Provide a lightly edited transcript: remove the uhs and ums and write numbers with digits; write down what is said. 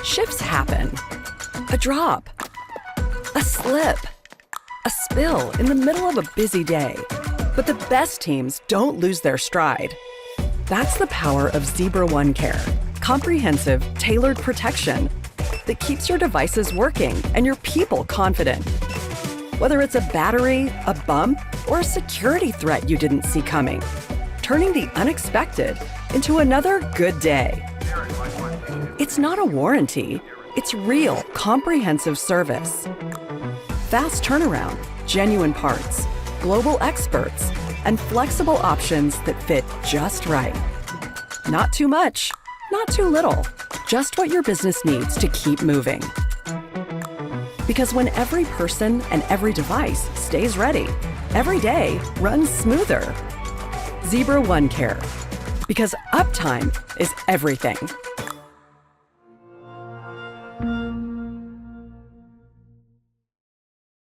Shifts happen. A drop, a slip, a spill in the middle of a busy day. But the best teams don't lose their stride. That's the power of Zebra OneCare. Comprehensive, tailored protection that keeps your devices working and your people confident. Whether it's a battery, a bump, or a security threat you didn't see coming, turning the unexpected into another good day. It's not a warranty, it's real, comprehensive service. Fast turnaround, genuine parts, global experts, and flexible options that fit just right. Not too much, not too little, just what your business needs to keep moving. Because when every person and every device stays ready, every day runs smoother. Zebra OneCare, because uptime is everything.